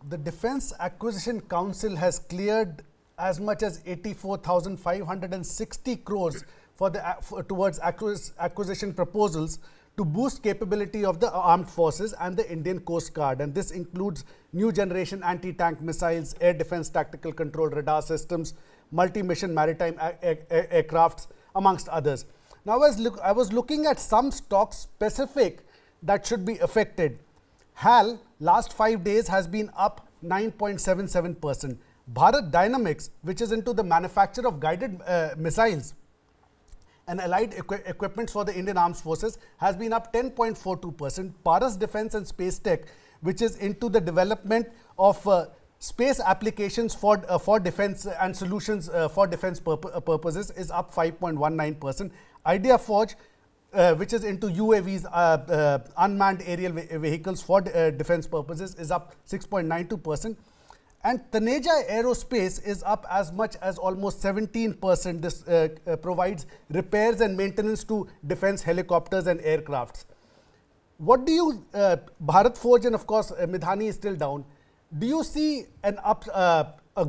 The Defence Acquisition Council has cleared as much as 84,560 crores towards acquisition proposals to boost capability of the armed forces and the Indian Coast Guard. And this includes new generation anti-tank missiles, air defense tactical control radar systems, multi-mission maritime aircrafts, amongst others. Now, I was looking at some stocks specific that should be affected. HAL last 5 days has been up 9.77%. Bharat Dynamics, which is into the manufacture of guided missiles and allied equipment for the Indian Armed Forces, has been up 10.42%. Paras Defence and Space Tech, which is into the development of space applications for defence and solutions for defence purposes, is up 5.19%. Idea Forge, which is into UAVs, unmanned aerial vehicles for defence purposes, is up 6.92%. And Taneja Aerospace is up as much as almost 17%. This provides repairs and maintenance to defence helicopters and aircrafts. What do you, Bharat Forge and of course Midhani is still down. Do you see a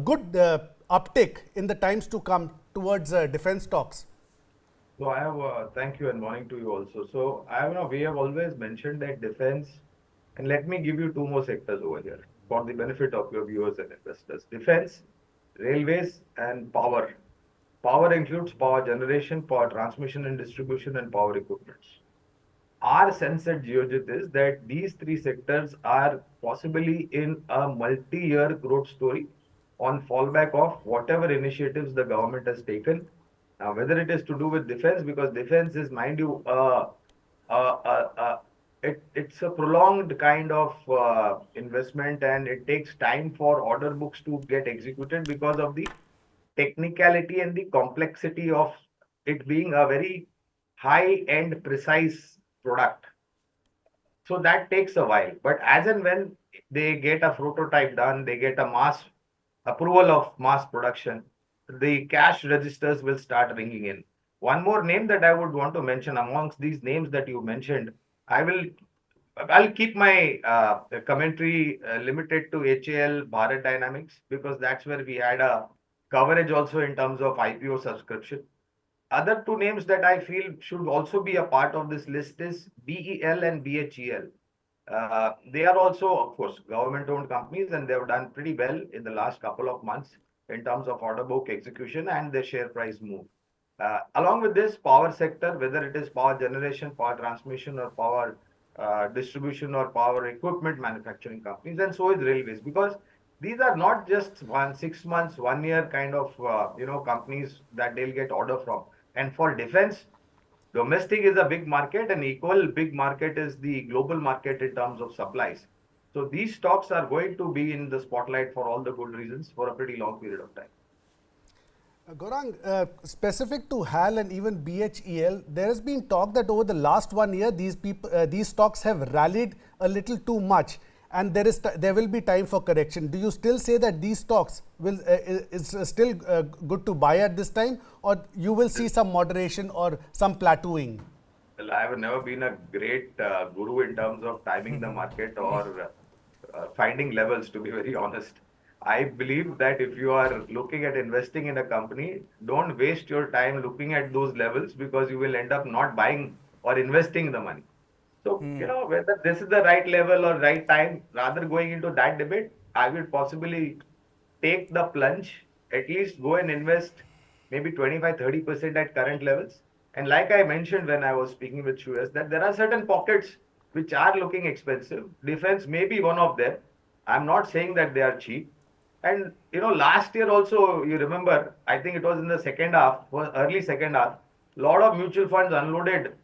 good uptick in the times to come towards defence stocks? So I have, thank you and morning to you also. So we have always mentioned that defense, and let me give you two more sectors over here for the benefit of your viewers and investors. Defense, railways and power. Power includes power generation, power transmission and distribution and power equipment. Our sense at Geojit is that these three sectors are possibly in a multi-year growth story on fallback of whatever initiatives the government has taken. Now, whether it is to do with defense, because defense is, mind you, it's a prolonged kind of investment, and it takes time for order books to get executed because of the technicality and the complexity of it being a very high-end, precise product. So that takes a while. But as and when they get a prototype done, they get a mass approval of mass production, the cash registers will start ringing in. One more name that I would want to mention amongst these names that you mentioned, I'll keep my commentary limited to HAL Bharat Dynamics, because that's where we had a coverage also in terms of IPO subscription. Other two names that I feel should also be a part of this list is BEL and BHEL. They are also, of course, government-owned companies, and they've done pretty well in the last couple of months in terms of order book execution and the share price move. Along with this, power sector, whether it is power generation, power transmission, or power distribution or power equipment manufacturing companies, and so is railways, because these are not just 6 months, 1 year kind of companies that they'll get order from. And for defense, domestic is a big market, and equal big market is the global market in terms of supplies. So these stocks are going to be in the spotlight for all the good reasons for a pretty long period of time. Gaurang, specific to HAL and even BHEL, there has been talk that over the last 1 year, these stocks have rallied a little too much, and there will be time for correction. Do you still say that these stocks is still good to buy at this time, or you will see some moderation or some plateauing? Well, I have never been a great guru in terms of timing the market or finding levels, to be very honest. I believe that if you are looking at investing in a company, don't waste your time looking at those levels, because you will end up not buying or investing the money. So, whether this is the right level or right time, rather going into that debate, I will possibly take the plunge, at least go and invest maybe 25-30% at current levels. And like I mentioned when I was speaking with Shuas, that there are certain pockets which are looking expensive. Defense may be one of them. I'm not saying that they are cheap. And, last year also, you remember, I think it was in the second half, early second half, a lot of mutual funds unloaded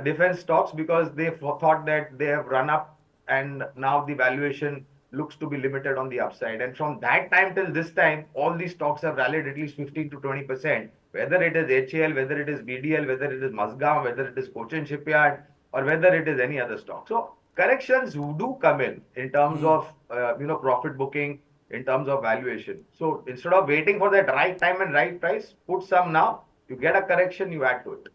defense stocks because they thought that they have run up and now the valuation looks to be limited on the upside. And from that time till this time, all these stocks have rallied at least 15 to 20%, whether it is HAL, whether it is BDL, whether it is Mazgaon, whether it is Cochin Shipyard, or whether it is any other stock. So corrections do come in terms of, profit booking, in terms of valuation. So instead of waiting for that right time and right price, put some now, you get a correction, you add to it.